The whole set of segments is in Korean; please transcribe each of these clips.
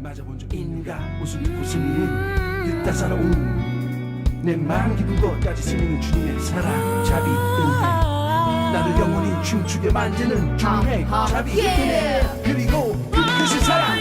맞아본 적 있는가? 웃음 웃음이는 듣다 살아온 내 마음 깊은 곳까지 스미는 주님의 사랑 자비 은혜 나를 영원히 춤추게 만드는 주님의 자비 은혜 그리고 끝끝의 사랑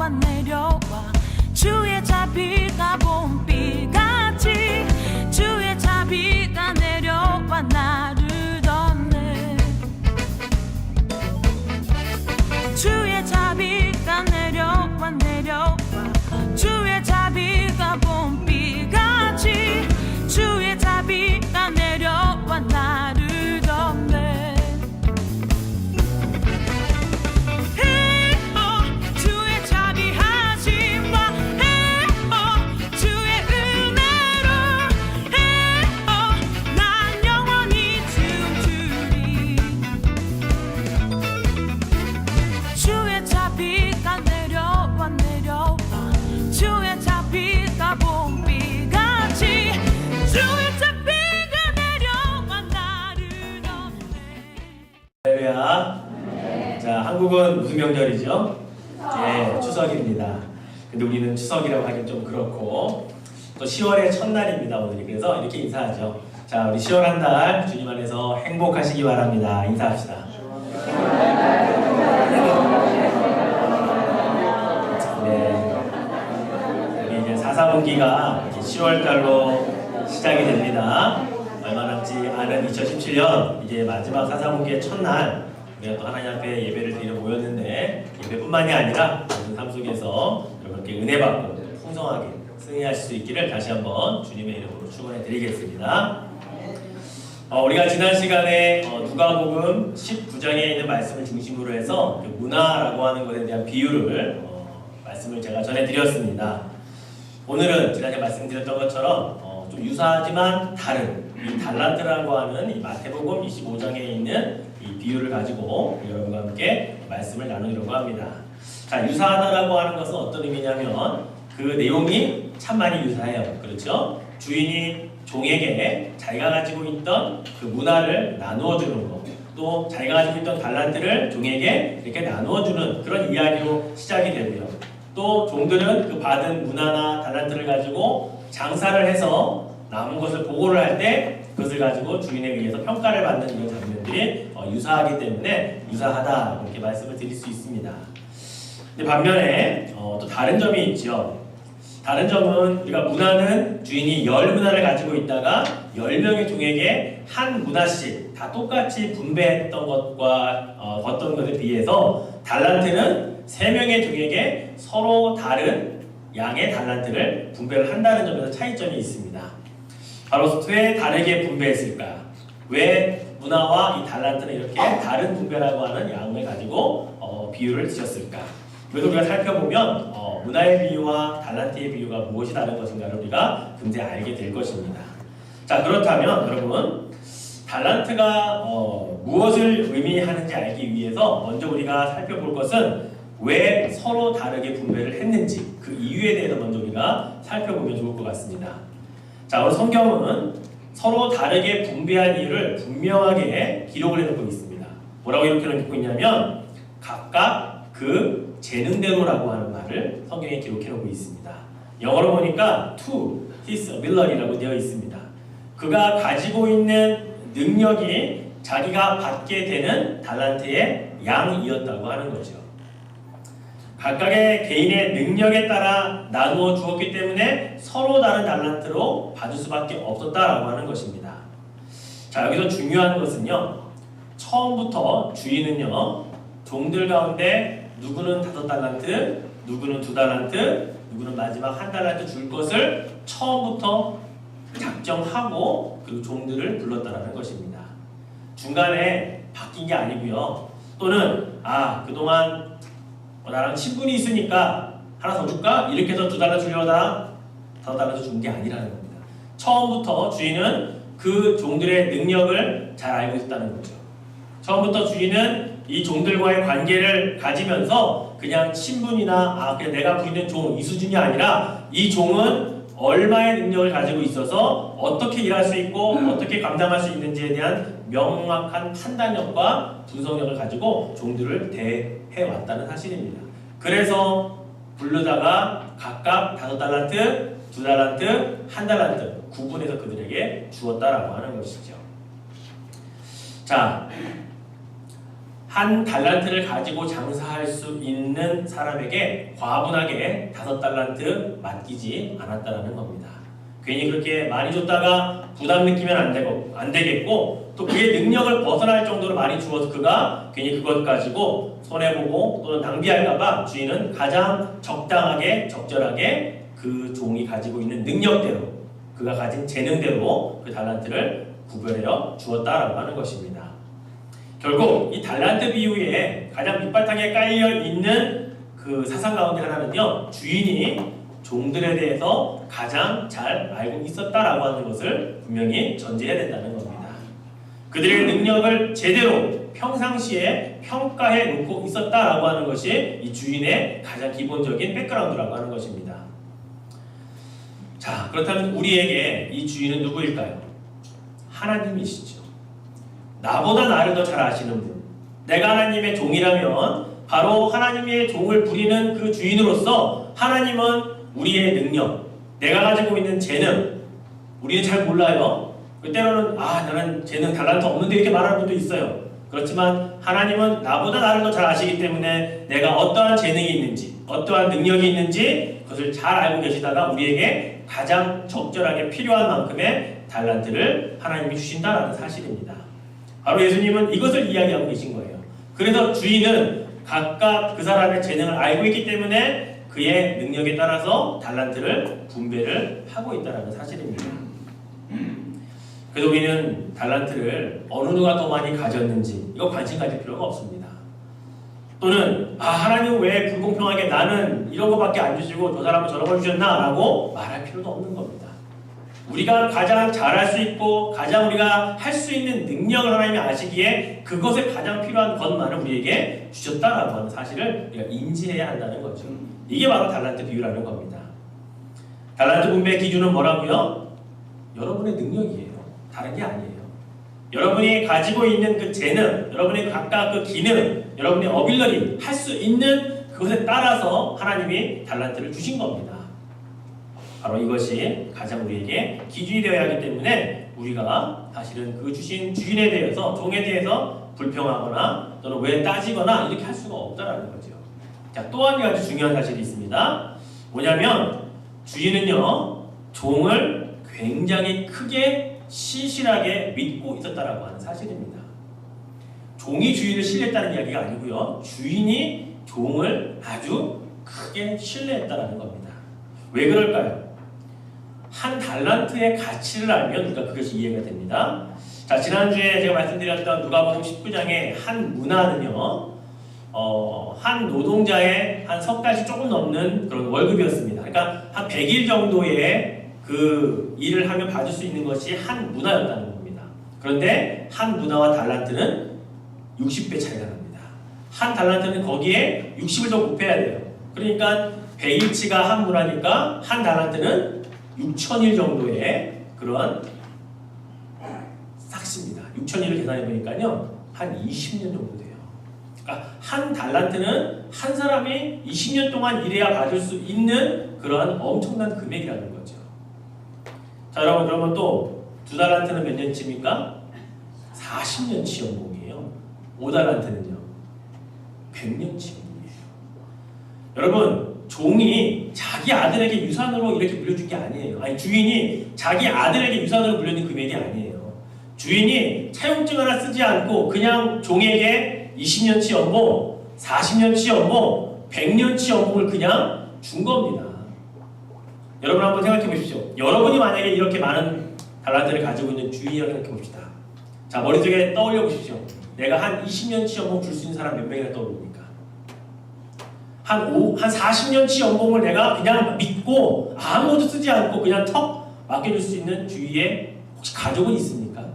내려와 주의 자비가 봄비같이 주의 자비가 내려와 나를 덮네 주의 자비가 내려와 주의 자비가 봄비같이 주의 자비가 내려와 나를 덮네 자, 한국은 무슨 명절이죠? 예, 추석입니다. 근데 우리는 추석이라고 하긴 좀 그렇고 또 10월의 첫날입니다, 오늘이. 그래서 이렇게 인사하죠. 자, 우리 10월 한 달 주님 안에서 행복하시기 바랍니다. 인사합시다. 네, 우리 이제 4사분기가 이렇게 10월 달로 시작이 됩니다. 얼마 남지 않은 2017년 이제 마지막 4사분기의 첫날 우리가 또 하나님 앞에 예배를 드리러 모였는데 예배뿐만이 아니라 모든 삶 속에서 여러분께 은혜 받고 풍성하게 승리하실 수 있기를 다시 한번 주님의 이름으로 축원해 드리겠습니다. 우리가 지난 시간에 누가복음 19장에 있는 말씀을 중심으로 해서 문화라고 하는 것에 대한 비유를 말씀을 제가 전해드렸습니다. 오늘은 지난해 말씀드렸던 것처럼 좀 유사하지만 다른 이 달란트라고 하는 이 마태복음 25장에 있는 이 비유를 가지고 여러분과 함께 말씀을 나누려고 합니다. 자, 유사하다라고 하는 것은 어떤 의미냐면 그 내용이 참 많이 유사해요. 그렇죠? 주인이 종에게 자기가 가지고 있던 그 문화를 나누어 주는 것, 또 자기가 가지고 있던 달란트를 종에게 이렇게 나누어 주는 그런 이야기로 시작이 되고요. 또 종들은 그 받은 문화나 달란트를 가지고 장사를 해서 남은 것을 보고를 할 때 그것을 가지고 주인에 의해서 평가를 받는 이런 장면들이 유사하기 때문에 유사하다 이렇게 말씀을 드릴 수 있습니다. 근데 반면에 또 다른 점이 있죠. 다른 점은 우리가 문화는 주인이 10문화를 가지고 있다가 10명의 종에게 한 문화씩 다 똑같이 분배했던 것과 어떤 것에 비해서 달란트는 3명의 종에게 서로 다른 양의 달란트를 분배를 한다는 점에서 차이점이 있습니다. 바로 왜 다르게 분배했을까? 왜 문화와 이 달란트는 이렇게 다른 분배라고 하는 양을 가지고 비유를 드렸을까? 그래서 우리가 살펴보면 문화의 비유와 달란트의 비유가 무엇이 다른 것인가를 우리가 금세 알게 될 것입니다. 자, 그렇다면 여러분 달란트가 무엇을 의미하는지 알기 위해서 먼저 우리가 살펴볼 것은 왜 서로 다르게 분배를 했는지 그 이유에 대해서 먼저 우리가 살펴보면 좋을 것 같습니다. 자, 오늘 성경은 서로 다르게 분배한 이유를 분명하게 기록을 해놓고 있습니다. 뭐라고 이렇게 놓고 있냐면 각각 그 재능대로라고 하는 말을 성경에 기록해놓고 있습니다. 영어로 보니까 to his ability라고 되어 있습니다. 그가 가지고 있는 능력이 자기가 받게 되는 달란트의 양이었다고 하는 거죠. 각각의 개인의 능력에 따라 나누어 주었기 때문에 서로 다른 달란트로 받을 수밖에 없었다라고 하는 것입니다. 자, 여기서 중요한 것은요, 처음부터 주인은요, 종들 가운데 누구는 5달란트, 누구는 2달란트, 누구는 마지막 1달란트 줄 것을 처음부터 작정하고 그 종들을 불렀다라는 것입니다. 중간에 바뀐 게 아니고요. 또는 그동안 나랑 친분이 있으니까 하나 더 줄까? 이렇게 해서 2달러 주려다 5달러 준 게 아니라는 겁니다. 처음부터 주인은 그 종들의 능력을 잘 알고 있다는 거죠. 처음부터 주인은 이 종들과의 관계를 가지면서 그냥 신분이나 그냥 내가 부리는 종 이 수준이 아니라 이 종은 얼마의 능력을 가지고 있어서 어떻게 일할 수 있고 어떻게 감당할 수 있는지에 대한 명확한 판단력과 분석력을 가지고 종들을 대해 왔다는 사실입니다. 그래서 부르다가 각각 5달란트, 2달란트, 1달란트 구분해서 그들에게 주었다라고 하는 것이죠. 자, 한 달란트를 가지고 장사할 수 있는 사람에게 과분하게 5달란트 맡기지 않았다라는 겁니다. 괜히 그렇게 많이 줬다가 부담 느끼면 안 되겠고 또 그의 능력을 벗어날 정도로 많이 주어서 그가 괜히 그것 가지고 손해보고 또는 낭비할까봐 주인은 가장 적당하게 적절하게 그 종이 가지고 있는 능력대로 그가 가진 재능대로 그 달란트를 구별하여 주었다라고 하는 것입니다. 결국 이 달란트 비유에 가장 밑바탕에 깔려 있는 그 사상 가운데 하나는요, 주인이 종들에 대해서 가장 잘 알고 있었다라고 하는 것을 분명히 전제해야 된다는 겁니다. 그들의 능력을 제대로 평상시에 평가해 놓고 있었다라고 하는 것이 이 주인의 가장 기본적인 백그라운드라고 하는 것입니다. 자, 그렇다면 우리에게 이 주인은 누구일까요? 하나님이시죠. 나보다 나를 더 잘 아시는 분. 내가 하나님의 종이라면 바로 하나님의 종을 부리는 그 주인으로서 하나님은 우리의 능력, 내가 가지고 있는 재능, 우리는 잘 몰라요. 때로는 나는 재능 달란트 없는데 이렇게 말하는 분도 있어요. 그렇지만 하나님은 나보다 나를 더 잘 아시기 때문에 내가 어떠한 재능이 있는지, 어떠한 능력이 있는지 그것을 잘 알고 계시다가 우리에게 가장 적절하게 필요한 만큼의 달란트를 하나님이 주신다라는 사실입니다. 바로 예수님은 이것을 이야기하고 계신 거예요. 그래서 주인은 각각 그 사람의 재능을 알고 있기 때문에 그의 능력에 따라서 달란트를 분배를 하고 있다는 사실입니다. 그래서 우리는 달란트를 어느 누가 더 많이 가졌는지 이거 관심 가질 필요가 없습니다. 또는 하나님 왜 불공평하게 나는 이런 거밖에 안 주시고 저 사람은 저런 걸 주셨나? 라고 말할 필요도 없는 겁니다. 우리가 가장 잘할 수 있고 가장 우리가 할 수 있는 능력을 하나님이 아시기에 그것에 가장 필요한 것만을 우리에게 주셨다라고 하는 사실을 우리가 인지해야 한다는 거죠. 이게 바로 달란트 비유라는 겁니다. 달란트 분배 기준은 뭐라고요? 여러분의 능력이에요. 다른 게 아니에요. 여러분이 가지고 있는 그 재능, 여러분의 각각 그 기능, 여러분의 어빌러리 할 수 있는 그것에 따라서 하나님이 달란트를 주신 겁니다. 바로 이것이 가장 우리에게 기준이 되어야 하기 때문에 우리가 사실은 그 주신 주인에 대해서, 종에 대해서 불평하거나 또는 왜 따지거나 이렇게 할 수가 없다라는 거죠. 자, 또 한 가지 중요한 사실이 있습니다. 뭐냐면 주인은요, 종을 굉장히 크게 신실하게 믿고 있었다라고 하는 사실입니다. 종이 주인을 신뢰했다는 이야기가 아니고요, 주인이 종을 아주 크게 신뢰했다라는 겁니다. 왜 그럴까요? 한 달란트의 가치를 알면 우리가 그것이 이해가 됩니다. 자, 지난주에 제가 말씀드렸던 누가복음 19장의 한 문화는요, 한 노동자의 한 석 달씩 조금 넘는 그런 월급이었습니다. 그러니까 한 100일 정도의 그 일을 하면 받을 수 있는 것이 한 문화였다는 겁니다. 그런데 한 문화와 달란트는 60배 차이가 납니다. 한 달란트는 거기에 60을 더 곱해야 돼요. 그러니까 100일치가 한 문화니까 한 달란트는 6,000일 정도의 그런 삭시입니다. 6,000일을 계산해 보니까요, 한 20년 정도 돼요. 그러니까 한 달란트는 한 사람이 20년 동안 일해야 받을 수 있는 그런 엄청난 금액이라는 거죠. 자, 여러분, 그러면 또 2달란트는 몇 년치입니까? 40년치 연봉이에요. 5달란트는요, 100년치 연봉이에요. 여러분, 종이 자기 아들에게 유산으로 이렇게 물려준 게 아니에요. 아니, 주인이 자기 아들에게 유산으로 물려준 금액이 아니에요. 주인이 차용증 하나 쓰지 않고 그냥 종에게 20년치 연봉, 40년치 연봉, 100년치 연봉을 그냥 준 겁니다. 여러분 한번 생각해 보십시오. 여러분이 만약에 이렇게 많은 달란트를 가지고 있는 주인이라고 생각해 봅시다. 자, 머릿속에 떠올려 보십시오. 내가 한 20년치 연봉 줄 수 있는 사람 몇 명이나 떠오릅니까? 한 40년치 연봉을 내가 그냥 믿고 아무것도 쓰지 않고 그냥 턱 맡겨줄 수 있는 주위에 혹시 가족은 있습니까?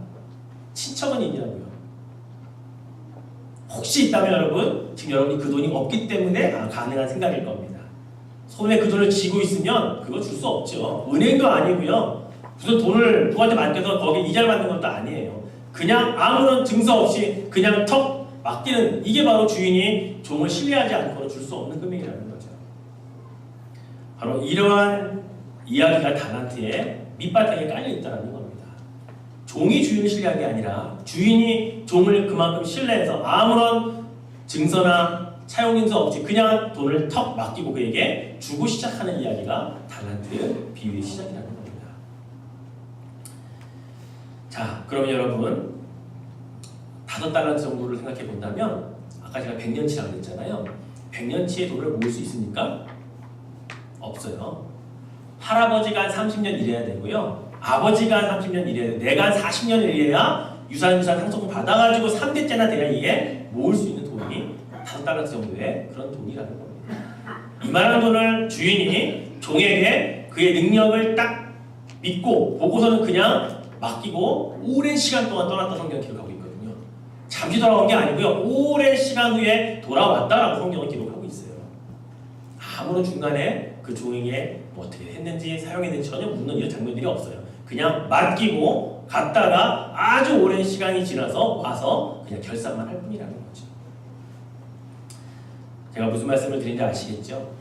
친척은 있냐고요? 혹시 있다면 여러분, 지금 여러분이 그 돈이 없기 때문에 가능한 생각일 겁니다. 손에 그 돈을 쥐고 있으면 그거 줄 수 없죠. 은행도 아니고요. 무슨 돈을 누구한테 맡겨서 거기에 이자를 받는 것도 아니에요. 그냥 아무런 증서 없이 그냥 턱 맡기는, 이게 바로 주인이 종을 신뢰하지 않고는 줄 수 없는 금액이라는 거죠. 바로 이러한 이야기가 달란트의 밑바탕에 깔려 있다는 겁니다. 종이 주인을 신뢰한 게 아니라 주인이 종을 그만큼 신뢰해서 아무런 증서나 차용증서 없이 그냥 돈을 턱 맡기고 그에게 주고 시작하는 이야기가 달란트 비유의 시작이라는 겁니다. 자, 그럼 여러분 5달란트 정도를 생각해 본다면 아까 제가 100년치라고 그랬잖아요. 100년치의 돈을 모을 수 있습니까? 없어요. 할아버지가 한 30년 일해야 되고요. 아버지가 한 30년 일해야 되고 내가 한 40년 일해야 유산 상속금 받아가지고 3대째나 돼야 이게 모을 수 있는 돈이 5달란트 정도의 그런 돈이라는 겁니다. 이만한 돈을 주인이 종에게 그의 능력을 딱 믿고 보고서는 그냥 맡기고 오랜 시간 동안 떠났다 성경 기록하고 있거든요. 잠시 돌아온 게 아니고요. 오랜 시간 후에 돌아왔다라고 성경은 기록하고 있어요. 아무런 중간에 그 종에게 뭐 어떻게 했는지 사용했는지 전혀 묻는 이런 장면들이 없어요. 그냥 맡기고 갔다가 아주 오랜 시간이 지나서 와서 그냥 결산만 할 뿐이라는 거죠. 제가 무슨 말씀을 드린지 아시겠죠?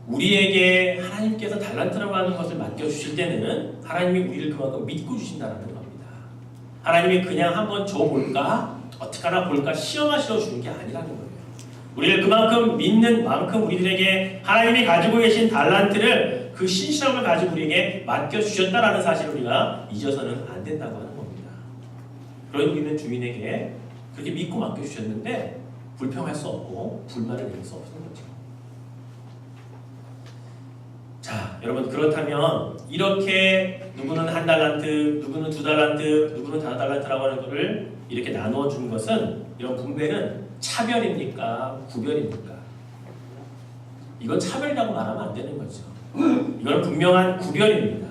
우리에게 하나님께서 달란트라고 하는 것을 맡겨주실 때는 하나님이 우리를 그만큼 믿고 주신다는 겁니다. 하나님이 그냥 한번 줘볼까? 어떻게 하나 볼까? 시험하시러 주는 게 아니라는 거예요. 우리를 그만큼 믿는 만큼 우리들에게 하나님이 가지고 계신 달란트를 그 신실함을 가지고 우리에게 맡겨주셨다라는 사실을 우리가 잊어서는 안 된다고 하는 겁니다. 그런 우리는 주인에게 그렇게 믿고 맡겨주셨는데 불평할 수 없고 불만을 내릴 수 없는 거죠. 자, 여러분 그렇다면 이렇게 누구는 1달란트, 누구는 2달란트, 누구는 5달란트라고 하는 것을 이렇게 나누어 준 것은, 이런 분배는 차별입니까? 구별입니까? 이건 차별이라고 말하면 안 되는 거죠. 이건 분명한 구별입니다.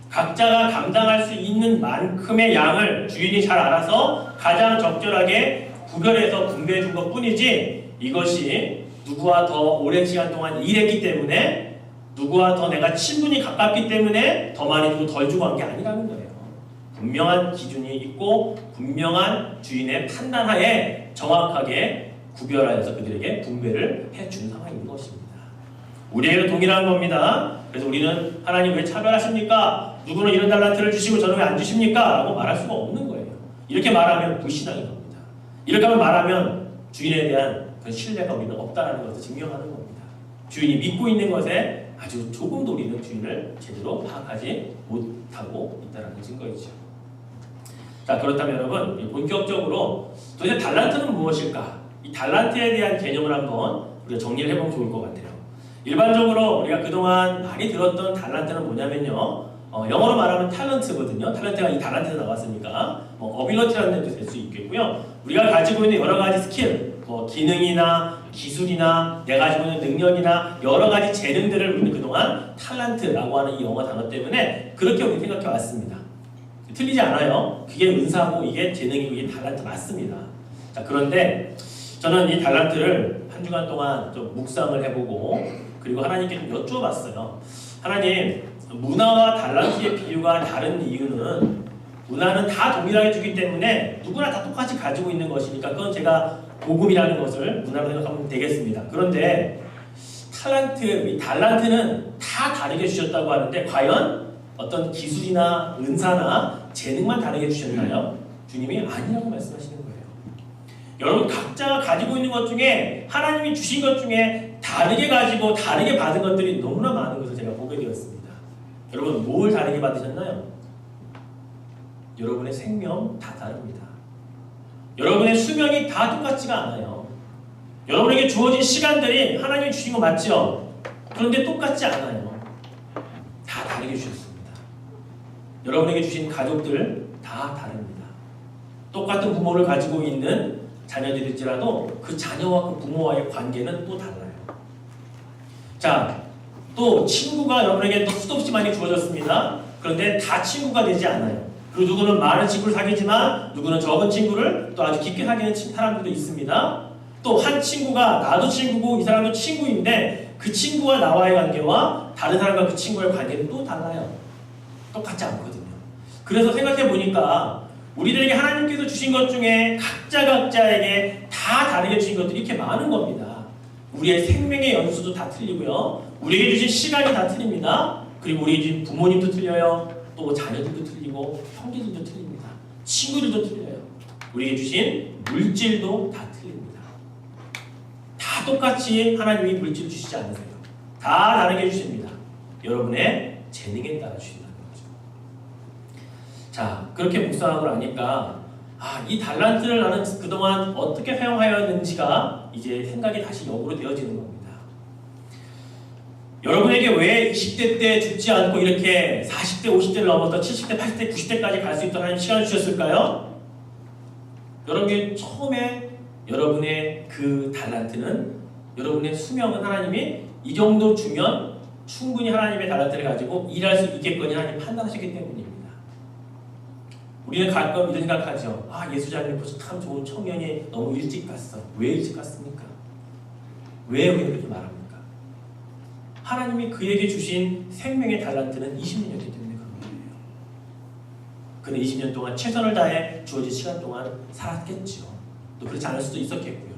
각자가 감당할 수 있는 만큼의 양을 주인이 잘 알아서 가장 적절하게 구별해서 분배해 준 것 뿐이지, 이것이 누구와 더 오랜 시간 동안 일했기 때문에, 누구와 더 내가 친분이 가깝기 때문에 더 많이 주고 덜 주고 한 게 아니라는 거예요. 분명한 기준이 있고 분명한 주인의 판단하에 정확하게 구별하여서 그들에게 분배를 해준 상황인 것입니다. 우리에게도 동일한 겁니다. 그래서 우리는 하나님 왜 차별하십니까? 누구는 이런 달란트를 주시고 저는 왜 안 주십니까? 라고 말할 수가 없는 거예요. 이렇게 말하면 불신앙인 겁니다. 이렇게 말하면 주인에 대한 그런 신뢰가 우리는 없다는 것을 증명하는 겁니다. 주인이 믿고 있는 것에 아주 조금도 우리는 주인을 제대로 파악하지 못하고 있다는 증거이죠. 자, 그렇다면 여러분 본격적으로 도대체 달란트는 무엇일까? 이 달란트에 대한 개념을 한번 우리가 정리를 해보면 좋을 것 같아요. 일반적으로 우리가 그동안 많이 들었던 달란트는 뭐냐면요, 영어로 말하면 탤런트거든요. 탤런트가 이 달란트에서 나왔으니까 어빌러티라는 뜻도 될 수 있겠고요. 우리가 가지고 있는 여러 가지 스킬, 기능이나 기술이나 내가 가지고 있는 능력이나 여러 가지 재능들을 우리는 그동안 탤런트라고 하는 이 영어 단어 때문에 그렇게 우리 생각해 왔습니다. 틀리지 않아요. 그게 은사고 이게 재능이고 이게 달란트 맞습니다. 자, 그런데 저는 이 달란트를 한 주간 동안 좀 묵상을 해보고 그리고 하나님께 좀 여쭈어봤어요. 하나님, 문화와 달란트의 비유가 다른 이유는 문화는 다 동일하게 주기 때문에 누구나 다 똑같이 가지고 있는 것이니까 그건 제가 복음이라는 것을 문화로 생각하면 되겠습니다. 그런데 이 달란트는 다 다르게 주셨다고 하는데 과연 어떤 기술이나 은사나 재능만 다르게 주셨나요? 주님이 아니라고 말씀하시는 거예요. 여러분 각자가 가지고 있는 것 중에 하나님이 주신 것 중에 다르게 가지고 다르게 받은 것들이 너무나 많은 것을 제가 보게 되었습니다. 여러분 뭘 다르게 받으셨나요? 여러분의 생명 다 다릅니다. 여러분의 수명이 다 똑같지가 않아요. 여러분에게 주어진 시간들이 하나님이 주신 거 맞죠? 그런데 똑같지 않아요. 다 다르게 주셨습니다. 여러분에게 주신 가족들 다 다릅니다. 똑같은 부모를 가지고 있는 자녀들일지라도 그 자녀와 그 부모와의 관계는 또 달라요. 자, 또 친구가 여러분에게 또 수도 없이 많이 주어졌습니다. 그런데 다 친구가 되지 않아요. 그리고 누구는 많은 친구를 사귀지만 누구는 적은 친구를 또 아주 깊게 사귀는 사람들도 있습니다. 또 한 친구가 나도 친구고 이 사람도 친구인데 그 친구와 나와의 관계와 다른 사람과 그 친구의 관계는 또 달라요. 똑같지 않거든요. 그래서 생각해 보니까 우리들에게 하나님께서 주신 것 중에 각자에게 다 다르게 주신 것들이 이렇게 많은 겁니다. 우리의 생명의 연수도 다 틀리고요. 우리에게 주신 시간이 다 틀립니다. 그리고 우리에게 주신 부모님도 틀려요. 또 자녀들도 틀리고 형제들도 틀립니다. 친구들도 틀려요. 우리에게 주신 물질도 다 틀립니다. 다 똑같이 하나님이 물질 주시지 않으세요. 다 다르게 주십니다. 여러분의 재능에 따라 주신다는 거죠. 자, 그렇게 묵상하고 나니까 이 달란트를 나는 그동안 어떻게 사용하였는지가 이제 생각이 다시 역으로 되어지는 겁니다. 여러분에게 왜 20대 때 죽지 않고 이렇게 40대, 50대를 넘어서 70대, 80대, 90대까지 갈 수 있도록 하나님 시간을 주셨을까요? 여러분이 처음에 여러분의 그 달란트는 여러분의 수명은 하나님이 이 정도 주면 충분히 하나님의 달란트를 가지고 일할 수 있겠거니 하나님 판단하셨기 때문입니다. 우리는 가끔 이런 생각하죠. 예수자님 벌써 참 좋은 청년이 너무 일찍 갔어. 왜 일찍 갔습니까? 왜 우리는 그렇게 말합니까? 하나님이 그에게 주신 생명의 달란트는 20년이었기 때문에 그런 거예요. 그는 20년 동안 최선을 다해 주어진 시간 동안 살았겠죠. 또 그렇지 않을 수도 있었겠고요.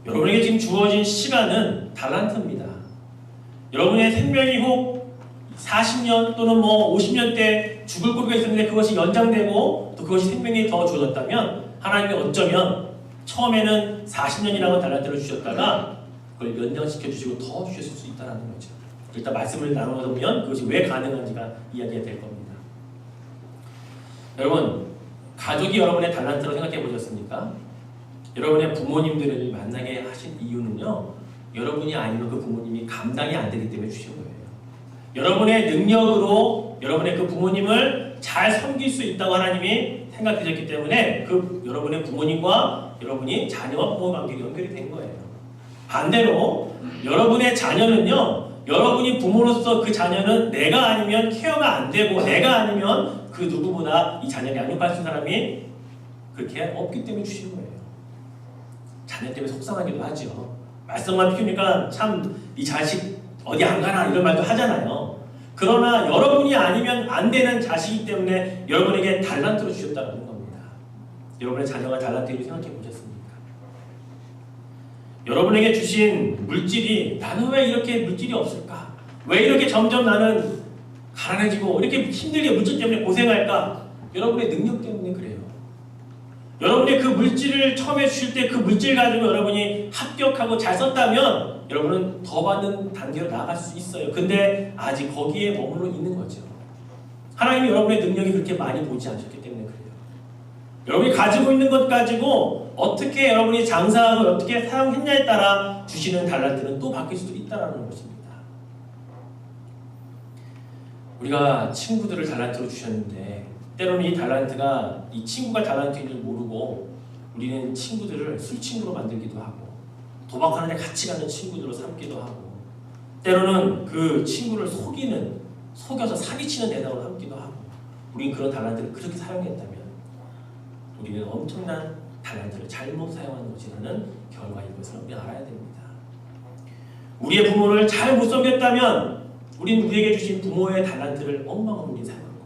여러분에게 지금 주어진 시간은 달란트입니다. 여러분의 생명이 혹 40년 또는 50년 때 죽을 고비가 있었는데 그것이 연장되고 또 그것이 생명이 더 주어졌다면 하나님이 어쩌면 처음에는 40년이라는 달란트를 주셨다가 그걸 연장시켜 주시고 더 주셨을 수 있다는 거죠. 일단 말씀을 나누다 보면 그것이 왜 가능한지가 이야기가 될 겁니다. 여러분, 가족이 여러분의 달란트로 생각해 보셨습니까? 여러분의 부모님들을 만나게 하신 이유는요, 여러분이 아니면 그 부모님이 감당이 안 되기 때문에 주신 거예요. 여러분의 능력으로 여러분의 그 부모님을 잘 섬길 수 있다고 하나님이 생각하셨기 때문에 그 여러분의 부모님과 여러분이 자녀와 부모 관계가 연결이 된 거예요. 반대로 여러분의 자녀는요, 여러분이 부모로서 그 자녀는 내가 아니면 케어가 안 되고 내가 아니면 그 누구보다 이 자녀를 양육할 수 있는 사람이 그렇게 없기 때문에 주신 거예요. 자녀 때문에 속상하기도 하죠. 말썽만 피우니까 참 이 자식 어디 안 가나 이런 말도 하잖아요. 그러나 여러분이 아니면 안 되는 자식이기 때문에 여러분에게 달란트로 주셨다는 겁니다. 여러분의 자녀가 달란트를 생각해 보셨습니까? 여러분에게 주신 물질이 나는 왜 이렇게 물질이 없을까? 왜 이렇게 점점 나는 가난해지고 이렇게 힘들게 물질 때문에 고생할까? 여러분의 능력 때문에 그래요. 여러분이 그 물질을 처음에 주실 때 그 물질 가지고 여러분이 합격하고 잘 썼다면 여러분은 더 받는 단계로 나아갈 수 있어요. 근데 아직 거기에 머물러 있는 거죠. 하나님이 여러분의 능력이 그렇게 많이 보지 않으셨기 때문에 그래요. 여러분이 가지고 있는 것 가지고 어떻게 여러분이 장사하고 어떻게 사용했냐에 따라 주시는 달란트는 또 바뀔 수도 있다는 것입니다. 우리가 친구들을 달란트로 주셨는데 때로는 이 달란트가 이 친구가 달란트인 줄 모르고 우리는 친구들을 술친구로 만들기도 하고 도박하는 데 같이 가는 친구들로 삼기도 하고 때로는 그 친구를 속여서 사기치는 대상으로 삼기도 하고 우리는 그런 달란트를 그렇게 사용했다면 우리는 엄청난 달란트를 잘못 사용하는 것이라는 결과인 것을 우리 알아야 됩니다. 우리의 부모를 잘 못 섬겼다면 우리는 우리에게 주신 부모의 달란트를 엉망으로 우리 사용한 거예요.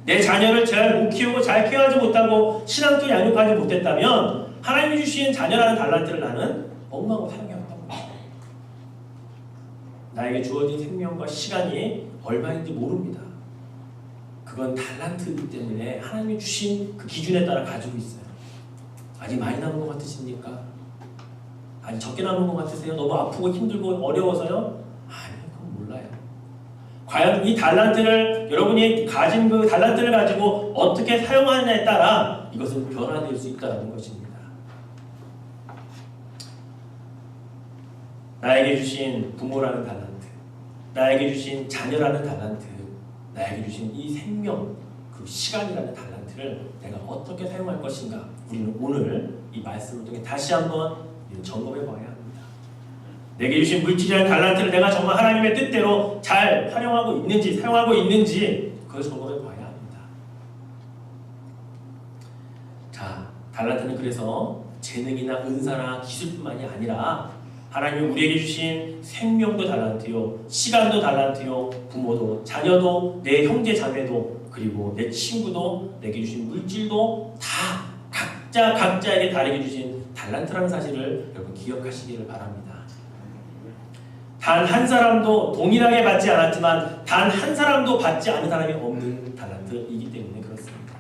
내 자녀를 잘 못 키우고 잘 케어하지 못하고 신앙도 양육하지 못했다면 하나님이 주신 자녀라는 달란트를 나는 엉망으로 사용해왔다고 합니다. 나에게 주어진 생명과 시간이 얼마인지 모릅니다. 그건 달란트이기 때문에 하나님이 주신 그 기준에 따라 가지고 있어요. 아직 많이 남은 것 같으십니까? 아직 적게 남은 것 같으세요? 너무 아프고 힘들고 어려워서요? 아니요, 그건 몰라요. 과연 이 달란트를 여러분이 가진 그 달란트를 가지고 어떻게 사용하느냐에 따라 이것은 변화될 수 있다는 것입니다. 나에게 주신 부모라는 달란트, 나에게 주신 자녀라는 달란트, 나에게 주신 이 생명, 그 시간이라는 달란트를 내가 어떻게 사용할 것인가 우리는 오늘 이 말씀을 통해 다시 한번 점검해 봐야 합니다. 내게 주신 물질이라는 달란트를 내가 정말 하나님의 뜻대로 잘 활용하고 있는지 사용하고 있는지 그걸 점검해 봐야 합니다. 달란트는 그래서 재능이나 은사나 기술뿐만이 아니라 하나님이 우리에게 주신 생명도 달란트요, 시간도 달란트요, 부모도, 자녀도, 내 형제 자매도, 그리고 내 친구도, 내게 주신 물질도 다 각자에게 다르게 주신 달란트라는 사실을 여러분 기억하시기를 바랍니다. 단 한 사람도 동일하게 받지 않았지만 단 한 사람도 받지 않은 사람이 없는 달란트이기 때문에 그렇습니다.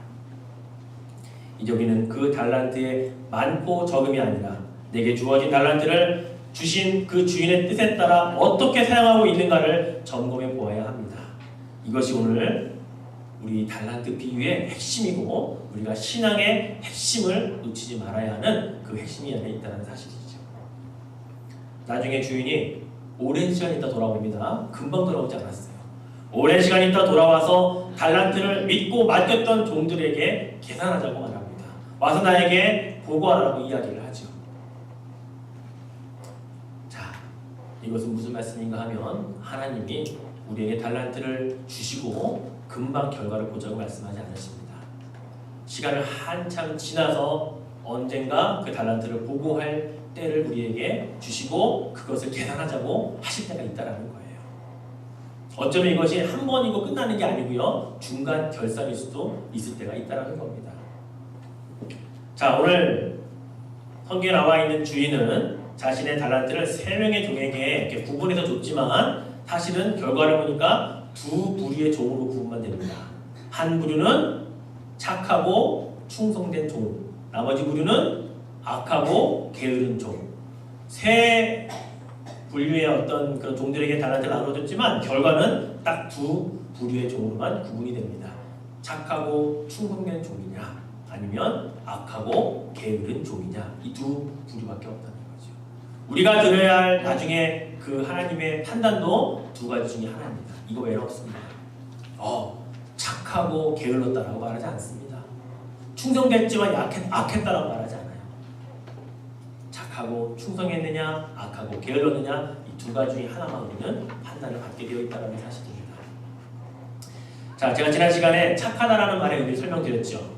이제 우리는 그 달란트의 많고 적음이 아니라 내게 주어진 달란트를 주신 그 주인의 뜻에 따라 어떻게 사용하고 있는가를 점검해 보아야 합니다. 이것이 오늘 우리 달란트 비유의 핵심이고 우리가 신앙의 핵심을 놓치지 말아야 하는 그 핵심이 안에 있다는 사실이죠. 나중에 주인이 오랜 시간 있다 돌아옵니다. 금방 돌아오지 않았어요. 오랜 시간 있다 돌아와서 달란트를 믿고 맡겼던 종들에게 계산하자고 말합니다. 와서 나에게 보고하라고 이야기를 하죠. 자, 이것은 무슨 말씀인가 하면 하나님이 우리에게 달란트를 주시고 금방 결과를 보자고 말씀하지 않으십니다. 시간을 한참 지나서 언젠가 그 달란트를 보고할 때를 우리에게 주시고 그것을 계산하자고 하실 때가 있다라는 거예요. 어쩌면 이것이 한 번이고 끝나는 게 아니고요, 중간 결산일 수도 있을 때가 있다라는 겁니다. 자, 오늘 성경에 나와 있는 주인은 자신의 달란트를 3명의 종에게 이렇게 구분해서 줬지만 사실은 결과를 보니까 2부류의 종으로 구분만 됩니다. 한 부류는 착하고 충성된 종, 나머지 부류는 악하고 게으른 종. 3 분류의 어떤 그런 종들에게 달란트를 나눠줬지만 결과는 딱 2 부류의 종으로만 구분이 됩니다. 착하고 충성된 종이냐, 아니면 악하고 게으른 종이냐, 이 2 부류밖에 없다는 거죠. 우리가 들어야 할 나중에 그 하나님의 판단도 2가지 중에 하나입니다. 이거 외롭습니다. 착하고 게을렀다라고 말하지 않습니다. 충성됐지만 악했다라고 말하지 않아요. 착하고 충성했느냐, 악하고 게을렀느냐, 이 2가지 중에 하나만 우리는 판단을 받게 되어 있다는 사실입니다. 자, 제가 지난 시간에 착하다라는 말의 의미를 설명드렸죠.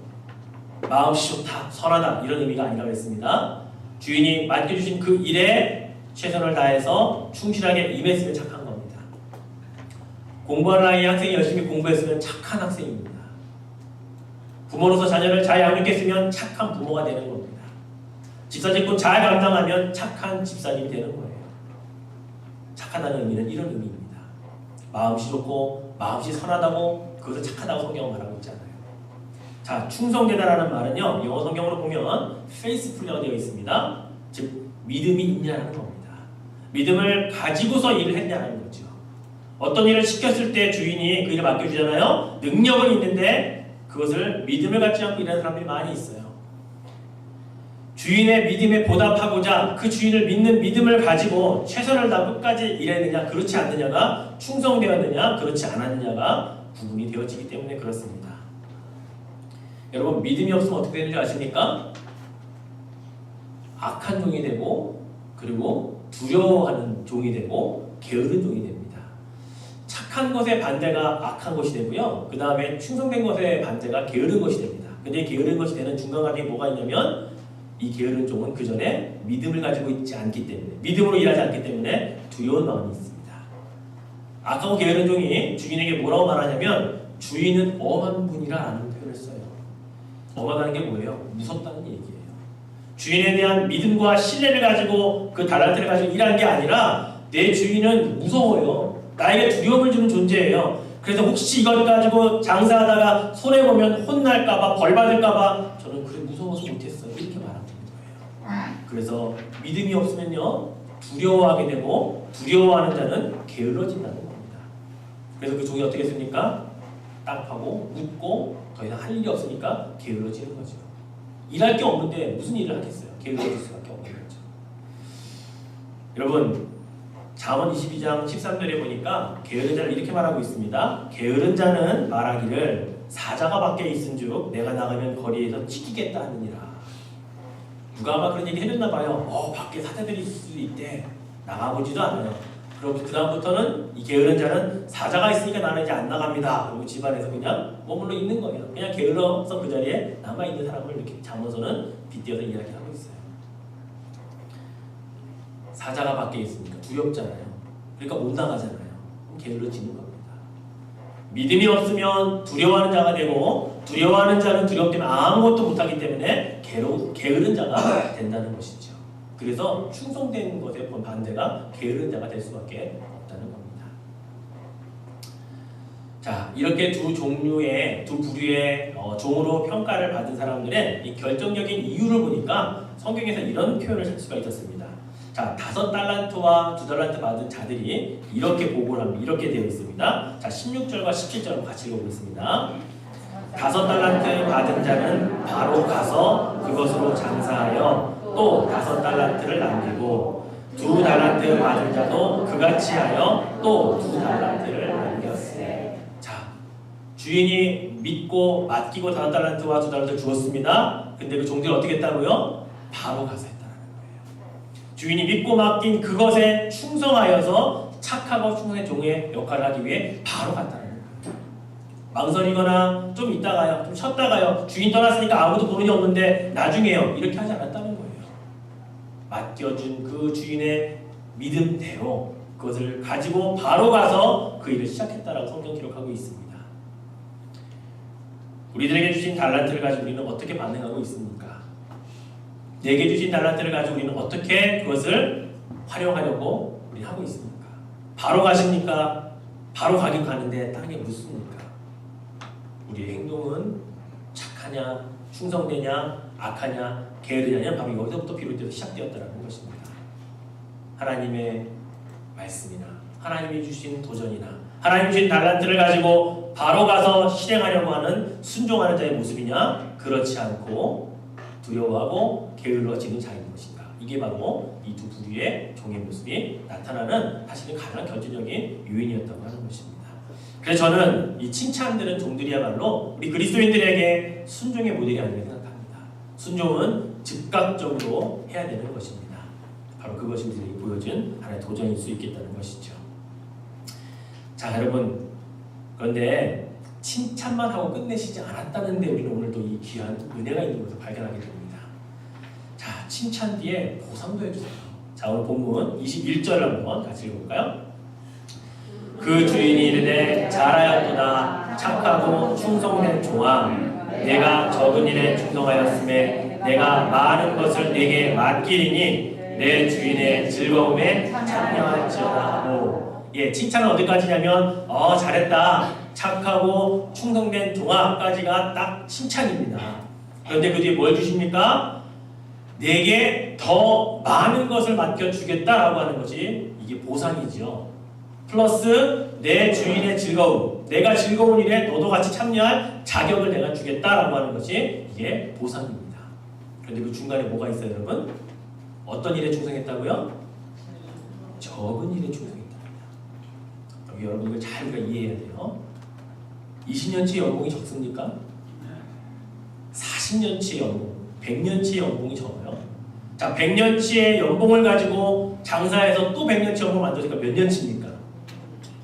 마음씨 좋다, 선하다 이런 의미가 아니라고 했습니다. 주인이 맡겨주신 그 일에 최선을 다해서 충실하게 임했으면 착한 겁니다. 공부하는 아이 학생이 열심히 공부했으면 착한 학생입니다. 부모로서 자녀를 잘 양육했으면 착한 부모가 되는 겁니다. 집사직분 잘 감당하면 착한 집사님이 되는 거예요. 착하다는 의미는 이런 의미입니다. 마음씨 좋고 마음씨 선하다고 그것을 착하다고 성경은 말하고 있잖아요. 자, 충성되다라는 말은요, 영어 성경으로 보면 faithful이라고 되어 있습니다. 즉 믿음이 있냐는 겁니다. 믿음을 가지고서 일을 했냐는 거죠. 어떤 일을 시켰을 때 주인이 그 일을 맡겨주잖아요. 능력은 있는데 그것을 믿음을 갖지 않고 일하는 사람들이 많이 있어요. 주인의 믿음에 보답하고자 그 주인을 믿는 믿음을 가지고 최선을 다 끝까지 일했느냐, 그렇지 않느냐가, 충성되었느냐, 그렇지 않았느냐가 구분이 되어지기 때문에 그렇습니다. 여러분, 믿음이 없으면 어떻게 되는지 아십니까? 악한 종이 되고, 그리고 두려워하는 종이 되고, 게으른 종이 됩니다. 착한 것의 반대가 악한 것이 되고요, 그 다음에 충성된 것의 반대가 게으른 것이 됩니다. 근데 게으른 것이 되는 중간 과정이 뭐가 있냐면, 이 게으른 종은 그 전에 믿음을 가지고 있지 않기 때문에, 믿음으로 일하지 않기 때문에 두려운 마음이 있습니다. 악하고 게으른 종이 주인에게 뭐라고 말하냐면, 주인은 엄한 분이라는 표현을 써요. 엄하다는 게 뭐예요? 무섭다는 얘기예요. 주인에 대한 믿음과 신뢰를 가지고 그 달란트를 가지고 일하는 게 아니라 내 주인은 무서워요. 나에게 두려움을 주는 존재예요. 그래서 혹시 이걸 가지고 장사하다가 손해보면 혼날까봐, 벌받을까봐 저는 그래 무서워서 못했어요. 이렇게 말하는 거예요. 그래서 믿음이 없으면요, 두려워하게 되고, 두려워하는 자는 게을러진다는 겁니다. 그래서 그 종이 어떻게 했습니까? 땅 파고 묻고 더 이상 할 일이 없으니까 게을러지는 거죠. 일할 게 없는데 무슨 일을 하겠어요? 게을러질 수밖에 없는 거죠. 여러분, 잠언 22장 13절에 보니까 게으른 자를 이렇게 말하고 있습니다. 게으른 자는 말하기를 사자가 밖에 있은즉 내가 나가면 거리에서 찢기겠다 하느니라. 누가 아마 그런 얘기 해줬나 봐요. 밖에 사자들이 있을 수 있대. 나가보지도 않아요. 그럼 그 다음부터는 이 게으른 자는 사자가 있으니까 나는 이제 안 나갑니다. 그리고 집안에서 그냥 머물러 있는 거예요. 그냥 게을러서 그 자리에 남아 있는 사람을 이렇게 잠언서는 빗대어서 이야기하고 있어요. 사자가 밖에 있으니까 두렵잖아요. 그러니까 못 나가잖아요. 그럼 게을러지는 겁니다. 믿음이 없으면 두려워하는 자가 되고 두려워하는 자는 두렵기 때문에 아무것도 못하기 때문에 게으른 자가 된다는 것이죠. 그래서 충성된 것에 반대가 게으른 자가 될 수밖에 없다는 겁니다. 자, 이렇게 두 부류의 종으로 평가를 받은 사람들의 이 결정적인 이유를 보니까 성경에서 이런 표현을 찾을 수가 있었습니다. 자, 5달란트와 2달란트 받은 자들이 이렇게 보고를 합니다. 이렇게 되어 있습니다. 자, 16절과 17절 같이 읽어보겠습니다. 5달란트 받은 자는 바로 가서 그것으로 장사하여 또 5달란트를 남기고 2달란트 받은 자도 그같이 하여 또 2달란트를 남겼으니. 자, 주인이 믿고 맡기고 5달란트와 2달란트를 주었습니다. 근데 그 종들이 어떻게 했다고요? 바로 가서 했다는 거예요. 주인이 믿고 맡긴 그것에 충성하여서 착하고 충성의 종의 역할을 하기 위해 바로 갔다는 거예요. 망설이거나 좀 있다가요, 좀 쉬었다가요, 주인 떠났으니까 아무도 보는 게 없는데 나중에요, 이렇게 하지 않았다는 거예요. 맡겨준 그 주인의 믿음대로 그것을 가지고 바로 가서 그 일을 시작했다라고 성경 기록하고 있습니다. 우리들에게 주신 달란트를 가지고 우리는 어떻게 반응하고 있습니까? 내게 주신 달란트를 가지고 우리는 어떻게 그것을 활용하려고 우리 하고 있습니까? 바로 가십니까? 바로 가긴 가는데 땅에 묻습니까? 우리의 행동은 착하냐, 충성되냐, 악하냐, 게으르냐는 바로 여기서부터 비롯돼서 시작되었다는 것입니다. 하나님의 말씀이나 하나님이 주신 도전이나 하나님이 주신 달란트를 가지고 바로 가서 실행하려고 하는 순종하는 자의 모습이냐, 그렇지 않고 두려워하고 게을러지는 자인 것인가. 이게 바로 이 두 부류의 종의 모습이 나타나는 사실은 가장 결정적인 요인이었다고 하는 것입니다. 그래서 저는 이 칭찬들은 종들이야말로 우리 그리스도인들에게 순종의 모델이 아니라 생각합니다. 순종은 즉각적으로 해야 되는 것입니다. 바로 그것이 우리에게 보여준 하나의 도전일 수 있겠다는 것이죠. 자, 여러분, 그런데 칭찬만 하고 끝내시지 않았다는데 우리는 오늘 또 이 귀한 은혜가 있는 것을 발견하게 됩니다. 자, 칭찬 뒤에 보상도 해주세요. 자, 오늘 본문 21절을 한번 같이 읽어볼까요? 그 주인이 이르되 잘하였도다 착하고 충성된 종아, 내가 적은 일에 충성하였음에 내가 많은 것을 네게 맡기리니 내 주인의 즐거움에 참여할지어다 하고. 예, 칭찬은 어디까지냐면 잘했다, 착하고 충성된 종아까지가 딱 칭찬입니다. 그런데 그 뒤에 뭘 주십니까? 내게 더 많은 것을 맡겨주겠다라고 하는 것이 이게 보상이죠. 플러스 내 주인의 즐거움, 내가 즐거운 일에 너도 같이 참여할 자격을 내가 주겠다라고 하는 것이 이게 보상입니다. 그런데 그 중간에 뭐가 있어요, 여러분? 어떤 일에 충성했다고요? 적은 일에 충성했답니다. 여기 여러분 이걸 잘 우리가 이해해야 돼요. 20년치 연봉이 적습니까? 40년치 연봉, 100년치 연봉이 적어요. 자, 100년치의 연봉을 가지고 장사해서 또 100년치 연봉을 만드니까 몇 년치입니까?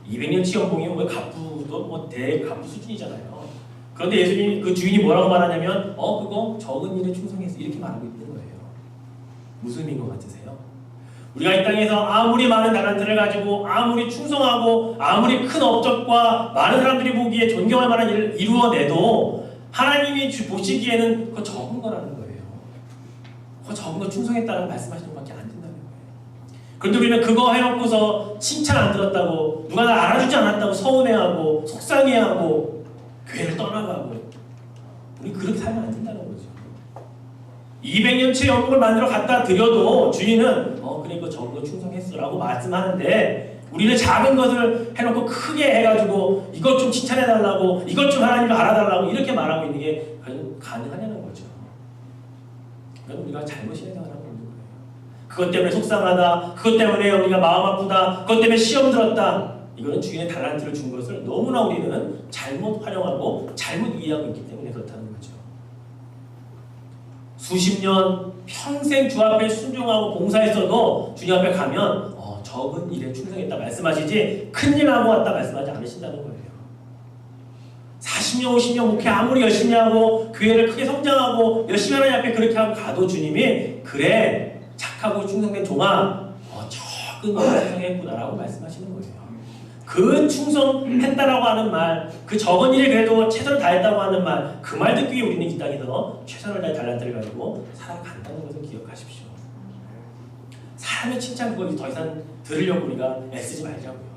200년치 연봉이면 뭐 갑부도 뭐 대갑부 수준이잖아요. 그런데 예수님이 그 주인이 뭐라고 말하냐면 그거 적은 일에 충성했어, 이렇게 말하고 있는 거예요. 무슨 의미인 것 같으세요? 우리가 이 땅에서 아무리 많은 달란트를 가지고 아무리 충성하고 아무리 큰 업적과 많은 사람들이 보기에 존경할 만한 일을 이루어내도 하나님이 보시기에는 그거 적은 거라는 거예요. 그거 적은 거 충성했다는 말씀하시는 것밖에 안 된다는 거예요. 그런데 우리는 그거 해놓고서 칭찬 안 들었다고, 누가 날 알아주지 않았다고 서운해하고 속상해하고 교회를 떠나가고, 우리 그렇게 살면 안 된다는 거죠. 200년치 연봉을 만들어 갖다 드려도 주인은 그래 이거 적은 거 충성했어 라고 말씀하는데, 우리는 작은 것을 해놓고 크게 해가지고 이것 좀 칭찬해달라고, 이것 좀 하나님이 알아달라고 이렇게 말하고 있는 게 과연 가능하냐는 거죠. 그건 우리가 잘못이 해당하는 거예요. 그것 때문에 속상하다, 그것 때문에 우리가 마음 아프다, 그것 때문에 시험 들었다, 이거는 주인의 달란트를 준 것을 너무나 우리는 잘못 활용하고 잘못 이해하고 있기 때문에 그렇다는 거죠. 수십 년 평생 주 앞에 순종하고 봉사했어도 주님 앞에 가면 적은 일에 충성했다 말씀하시지 큰일 하고 왔다 말씀하지 않으신다는 거예요. 40년 50년 목회 아무리 열심히 하고 교회를 크게 성장하고 열심히 하나님 앞에 그렇게 하고 가도 주님이 그래 착하고 충성된 종아 적은 일에 충성했구나라고 말씀하시는 거예요. 그 충성했다라고 하는 말, 그 적은 일에 그래도 최선을 다했다고 하는 말, 그 말 듣기 위해 우리는 이 땅에서 최선을 다해 달란트를 가지고 살아간다는 것을 기억하십시오. 사람의 칭찬 그거 더 이상 들으려고 우리가 애쓰지 말자고요.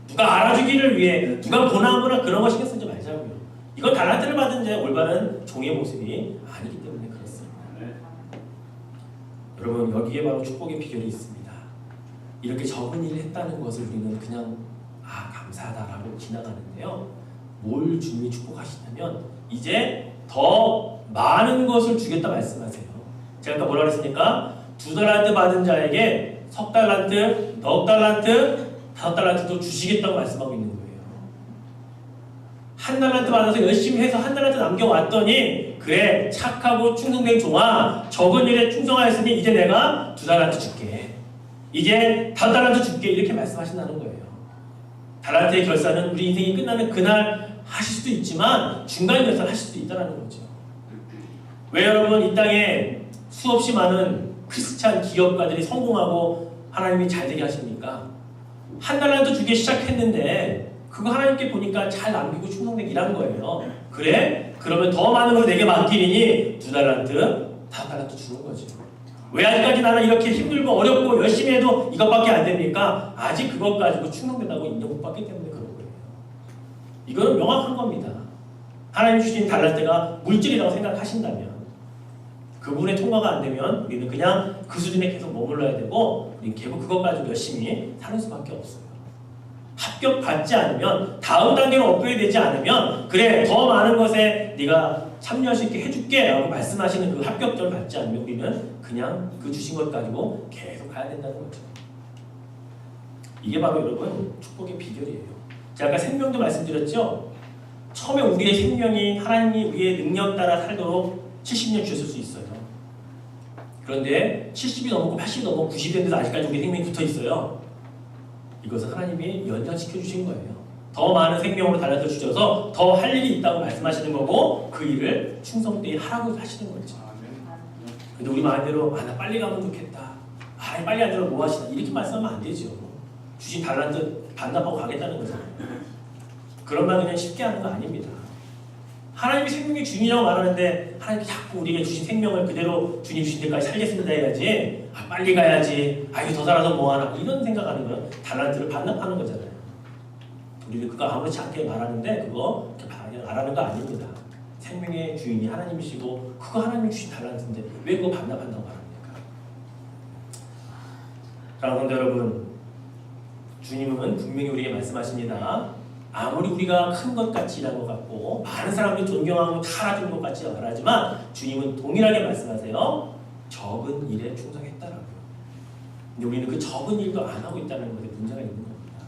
누가 알아주기를 위해 누가 보나보나 그런 거 신경 쓰지 말자고요. 이건 달란트를 받은 자의 올바른 종의 모습이 아니기 때문에 그렇습니다. 여러분 여기에 바로 축복의 비결이 있습니다. 이렇게 적은 일을 했다는 것을 우리는 그냥 감사하다라고 지나가는데요. 뭘 주님이 축복하시냐면 이제 더 많은 것을 주겠다 말씀하세요. 제가 아까 뭐라 그랬습니까? 2달란트 받은 자에게 3달란트, 4달란트, 5달란트도 주시겠다고 말씀하고 있는 거예요. 1달란트 받아서 열심히 해서 1달란트 남겨왔더니 그래 착하고 충성된 종아 적은 일에 충성하였으니 이제 내가 2달란트 줄게. 이제 5달란트 줄게. 이렇게 말씀하신다는 거예요. 달란트의 결산은 우리 인생이 끝나는 그날 하실 수도 있지만 중간 결산 하실 수도 있다는 거죠. 왜 여러분 이 땅에 수없이 많은 크리스찬 기업가들이 성공하고 하나님이 잘 되게 하십니까? 1달란트 주기 시작했는데 그거 하나님께 보니까 잘 남기고 충성되게 일한 거예요. 그래? 그러면 더 많은 걸 내게 맡기리니 2달란트, 5달란트 주는 거죠. 왜 아직까지 나는 이렇게 힘들고 어렵고 열심히 해도 이것밖에 안 됩니까? 아직 그것 가지고 충성된다고 인정 못 받기 때문에 그런 거예요. 이거는 명확한 겁니다. 하나님 주신 달란트가 물질이라고 생각하신다면 그 부분에 통과가 안 되면 우리는 그냥 그 수준에 계속 머물러야 되고 우리는 결국 그것 가지고 열심히 사는 수밖에 없어요. 합격받지 않으면 다음 단계로 업그레이드 되지 않으면 그래 더 많은 것에 네가 참여할 수 있게 해줄게 라고 말씀하시는 그 합격점을 받지 않으면 우리는 그냥 그 주신 것 가지고 계속 가야 된다는 거죠. 이게 바로 여러분 축복의 비결이에요. 제가 아까 생명도 말씀드렸죠. 처음에 우리의 생명이 하나님이 우리의 능력 따라 살도록 70년 주셨을 수 있어요. 그런데 70이 넘고 80이 넘고 90이 됐는데도 아직까지 우리 생명이 붙어 있어요. 이것은 하나님이 연장시켜 주신 거예요. 더 많은 생명으로 달란트를 주셔서 더 할 일이 있다고 말씀하시는 거고 그 일을 충성되이 하라고 하시는 거죠. 근데 우리 마음대로 나 빨리 가면 좋겠다. 빨리 안 되면 뭐 하시나 이렇게 말씀하면 안 되죠. 주신 달란트 반납하고 가겠다는 거잖아요. 그런 말 그냥 쉽게 하는 거 아닙니다. 하나님이 생명의 주인이라고 말하는데 하나님이 자꾸 우리에게 주신 생명을 그대로 주님 주신 데까지 살겠습니다 해야지 빨리 가야지 이거 더 살아서 뭐하나 이런 생각하는 건 달란트를 반납하는 거잖아요. 우리는 그거 아무렇지 않게 말하는데 그거 그렇게 말하는 거 아닙니다. 생명의 주인이 하나님이시고 그거 하나님이 주신 달란트인데 왜 그거 반납한다고 말합니까? 그런데 여러분 주님은 분명히 우리에게 말씀하십니다. 아무리 우리가 큰 것 같이 일한 것 같고 많은 사람들이 존경하고 다 알아주는 것 같이 말하지만 주님은 동일하게 말씀하세요. 적은 일에 충성했다라고요. 근데 우리는 그 적은 일도 안 하고 있다는 것에 문제가 있는 겁니다.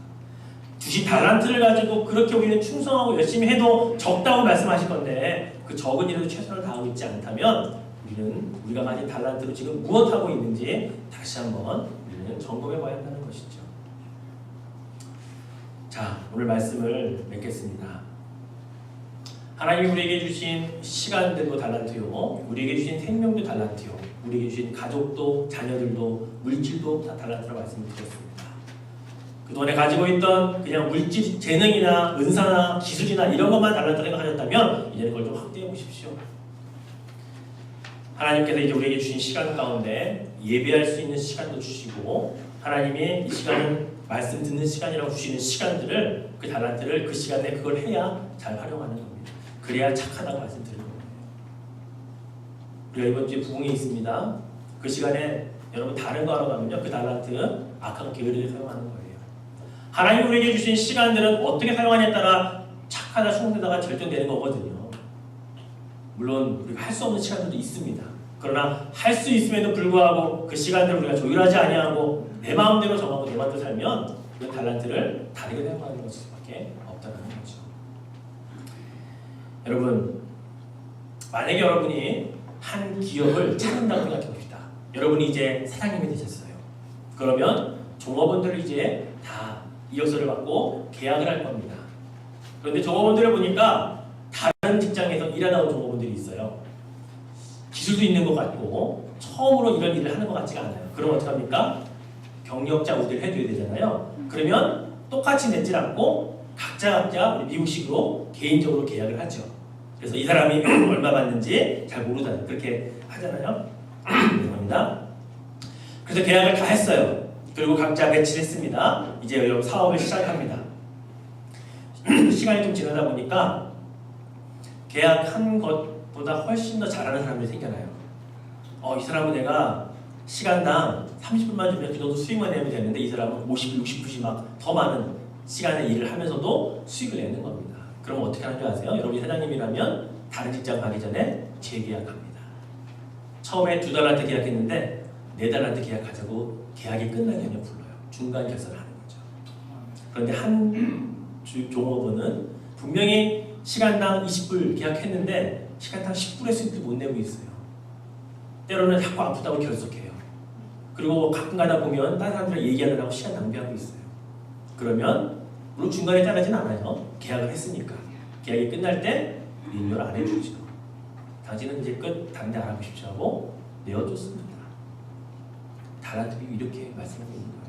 주신 달란트를 가지고 그렇게 우리는 충성하고 열심히 해도 적다고 말씀하실 건데 그 적은 일에도 최선을 다하고 있지 않다면 우리는 우리가 가진 달란트로 지금 무엇하고 있는지 다시 한번 우리는 점검해 봐야 한다는 것이죠. 자, 오늘 말씀을 맺겠습니다. 하나님이 우리에게 주신 시간들도 달란트요, 우리에게 주신 생명도 달란트요, 우리에게 주신 가족도 자녀들도 물질도 다 달란트라고 말씀을 드렸습니다. 그동안에 가지고 있던 그냥 물질, 재능이나 은사나 기술이나 이런 것만 달란트라고 생각하셨다면 이제는 그걸 좀 확대해 보십시오. 하나님께서 이제 우리에게 주신 시간 가운데 예배할 수 있는 시간도 주시고 하나님이 이 시간은 말씀 듣는 시간이라고 주시는 시간들을 그 달란트를 그 시간에 그걸 해야 잘 활용하는 겁니다. 그래야 착하다고 말씀드리는 겁니다. 우리가 이번 주에 부흥이 있습니다. 그 시간에 여러분 다른 거 하러 가면요 그 달란트 악한 게으르게 사용하는 거예요. 하나님 우리에게 주신 시간들은 어떻게 사용하냐에 따라 착하다 충성되다가 결정되는 거거든요. 물론 우리가 할 수 없는 시간들도 있습니다. 그러나 할 수 있음에도 불구하고 그 시간들을 우리가 조율하지 아니하고 내 마음대로 정하고 내 마음대로 살면 그 달란트를 다르게 사용하는 것밖에 없다는 거죠. 여러분, 만약에 여러분이 한 기업을 차린다고 생각해 봅시다. 여러분이 이제 사장님이 되셨어요. 그러면 종업원들을 이제 다 이력서를 받고 계약을 할 겁니다. 그런데 종업원들을 보니까 다른 직장에서 일하다 온 종업원들이 있어요. 기술도 있는 것 같고 처음으로 이런 일을 하는 것 같지가 않아요. 그럼 어떡합니까? 경력자 우대를 해줘야 되잖아요. 그러면 똑같이 내질 않고 각자 미국식으로 개인적으로 계약을 하죠. 그래서 이 사람이 얼마 받는지 잘 모르잖아요. 그렇게 하잖아요. 죄송합니다. 그래서 계약을 다 했어요. 그리고 각자 배치를 했습니다. 이제 여러분 사업을 시작합니다. 시간이 좀 지나다 보니까 계약한 것보다 훨씬 더 잘하는 사람들이 생겨나요. 이 사람은 내가 시간당 30분만 주면 그 정도 수익만 내면 되는데 이 사람은 50, 60분씩 막 더 많은 시간의 일을 하면서도 수익을 내는 겁니다. 그럼 어떻게 하는 줄 아세요? 여러분이 사장님이라면 다른 직장 가기 전에 재계약합니다. 처음에 $2 계약했는데 $4 계약하자고 계약이 끝나기 전에 불러요. 중간 결산을 하는 거죠. 그런데 한 종업원은 분명히 시간당 20불 계약했는데 시간당 10불의 수익도 못 내고 있어요. 때로는 자꾸 아프다고 결석해요. 그리고 가끔 가다 보면 다른 사람들이랑 얘기하느라고 시간 낭비하고 있어요. 그러면 물론 중간에 자르진 않아요. 계약을 했으니까. 계약이 끝날 때 리뉴얼 안 해주죠. 당신은 이제 끝, 다른 데 안 하고 싶지 하고 내어줬습니다. 달란트 비유 이렇게 말씀하고 있는 거예요.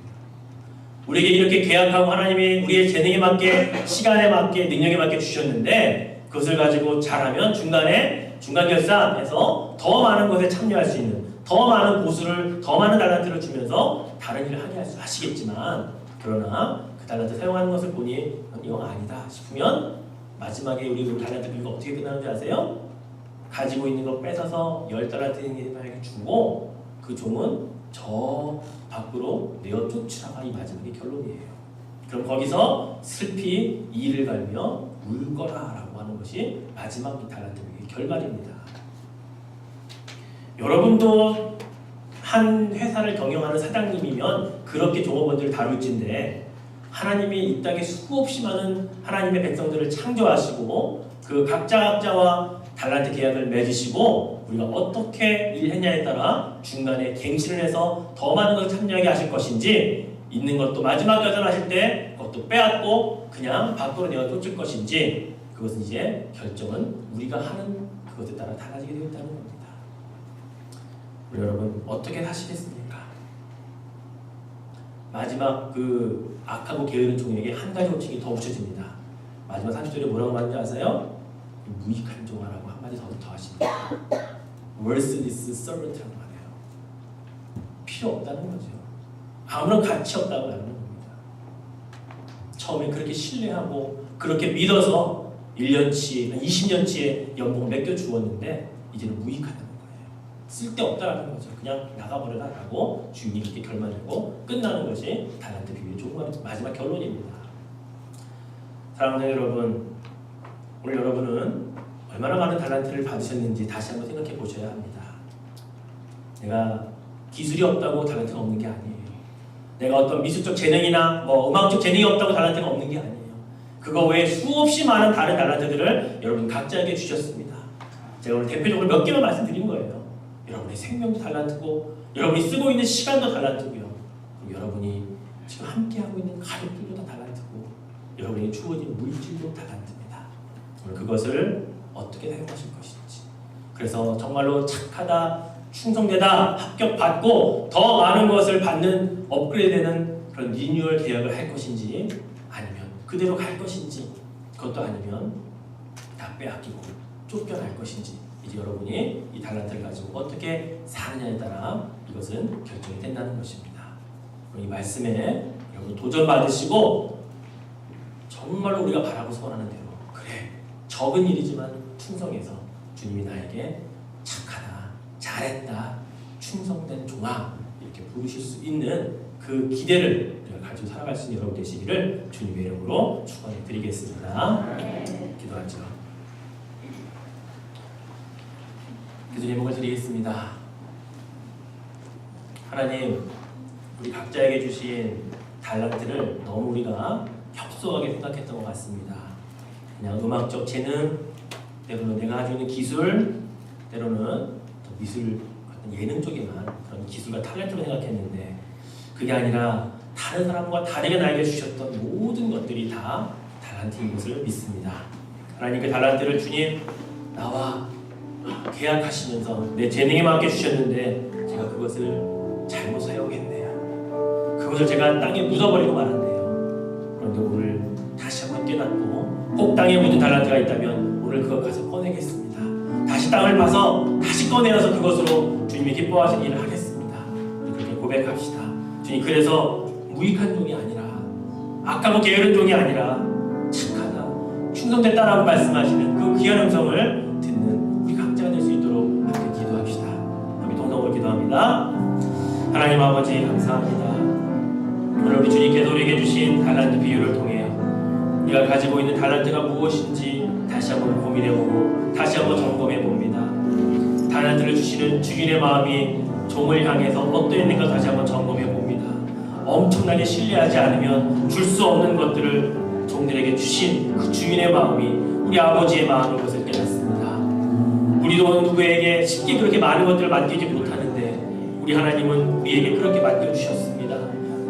우리에게 이렇게 계약하고 하나님이 우리의 재능에 맞게, 시간에 맞게, 능력에 맞게 주셨는데 그것을 가지고 잘하면 중간에 중간 결산해서 더 많은 것에 참여할 수 있는, 더 많은 보수를, 더 많은 달란트를 주면서 다른 일을 하게 하시겠지만, 그러나 그 달란트 사용하는 것을 보니 영 아니다 싶으면 마지막에 우리 달란트 비유가 어떻게 끝나는지 아세요? 가지고 있는 거 뺏어서 10달란트에게 주고 그 종은 저 밖으로 내어 쫓으라가 이 마지막의 결론이에요. 그럼 거기서 슬피 이를 갈며 울거라라고 하는 것이 마지막 이 달란트 비유의 결말입니다. 여러분도 한 회사를 경영하는 사장님이면 그렇게 종업원들을 다룰진데 하나님이 이 땅에 수없이 많은 하나님의 백성들을 창조하시고 그 각자와 달란트 계약을 맺으시고 우리가 어떻게 일했냐에 따라 중간에 갱신을 해서 더 많은 것을 참여하게 하실 것인지, 있는 것도 마지막 결정하실 때 그것도 빼앗고 그냥 밖으로 내어 쫓을 것인지, 그것은 이제 결정은 우리가 하는 그것에 따라 달라지게 되어 있다는 겁니다. 우리 여러분 어떻게 사시겠습니까? 마지막 그 악하고 게으른 종에게 한 가지 호칭이 더 붙여집니다. 마지막 30절에 뭐라고 말하는지 아세요? 무익한 종아라고 한마디 더 하십니다. worthless servant라고 하네요. 필요 없다는 거죠. 아무런 가치 없다고 하는 겁니다. 처음에 그렇게 신뢰하고 그렇게 믿어서 1년치, 20년치의 연봉을 맡겨주었는데 이제는 무익하다는 거예요. 쓸데없다라는 거죠. 그냥 나가버려라라고 주인이 그렇게 결말내고 끝나는 것이 달란트 비유의 마지막 결론입니다. 사랑하는 여러분, 오늘 여러분은 얼마나 많은 달란트를 받으셨는지 다시 한번 생각해 보셔야 합니다. 내가 기술이 없다고 달란트가 없는 게 아니에요. 내가 어떤 미술적 재능이나 음악적 재능이 없다고 달란트가 없는 게 아니에요. 그거 외에 수없이 많은 다른 달란트들을 여러분 각자에게 주셨습니다. 제가 오늘 대표적으로 몇 개만 말씀드린 거예요. 여러분의 생명도 달란트고 여러분이 쓰고 있는 시간도 달란트고요. 그리고 여러분이 지금 함께하고 있는 가족들도 다 달란트고 여러분에게 주어진 물질도 달란트입니다. 오늘 그것을 어떻게 사용하실 것인지, 그래서 정말로 착하다, 충성되다, 합격받고 더 많은 것을 받는, 업그레이드되는 그런 리뉴얼 계약을 할 것인지, 아니면 그대로 갈 것인지, 그것도 아니면 다 빼앗기고 쫓겨날 것인지, 이제 여러분이 이 달란트를 가지고 어떻게 사느냐에 따라 이것은 결정이 된다는 것입니다. 이 말씀에 여러분 도전받으시고 정말로 우리가 바라고 소원하는 대로, 그래 적은 일이지만 충성해서 주님이 나에게 착하다, 잘했다, 충성된 종아 이렇게 부르실 수 있는 그 기대를 우리가 가지고 살아갈 수 있는 여러분 되시기를 주님의 이름으로 축원해 드리겠습니다. 기도하죠. 기도의 제목을 드리겠습니다. 하나님, 우리 각자에게 주신 달란트를 너무 우리가 협소하게 생각했던 것 같습니다. 그냥 음악적 재능, 때로는 내가 가지고 있는 기술, 때로는 미술 같은 예능 쪽에만 그런 기술과 탤런트로 생각했는데, 그게 아니라 다른 다른 사람과 다르게 나에게 주셨던 모든 것들이 다 달란트인 것을 믿습니다. 하나님 그 달란트를 주님 나와 계약하시면서 내 재능에 맞게 주셨는데 제가 그것을 잘못 사용했네요. 그것을 제가 땅에 묻어버리고 말았네요. 그런데 오늘 다시 한번 깨닫고 꼭 땅에 묻은 달란트가 있다면 오늘 그것 가서 꺼내겠습니다. 다시 땅을 파서 다시 꺼내어서 그것으로 주님이 기뻐하시는 일을 하겠습니다. 우리 그렇게 고백합시다. 주님 그래서 무익한 종이 아니라 아까워 게으른 종이 아니라 착하다 충성됐다라고 말씀하시는 그 귀한 음성을 듣는 우리 각자가 될 수 있도록 함께 기도합시다. 함께 동성으로 기도합니다. 하나님 아버지 감사합니다. 오늘 우리 주님께서 우리에게 주신 달란트 비유를 통해 우리가 가지고 있는 달란트가 무엇인지 다시 한번 고민해보고 다시 한번 점검해봅니다. 달란트를 주시는 주인의 마음이 종을 향해서 어떠했는가 다시 한번 점검해봅니다. 엄청나게 신뢰하지 않으면 줄 수 없는 것들을 종들에게 주신 그 주인의 마음이 우리 아버지의 마음인 것을 깨닫습니다. 우리도 누구에게 쉽게 그렇게 많은 것들을 맡기지 못하는데 우리 하나님은 우리에게 그렇게 맡겨주셨습니다.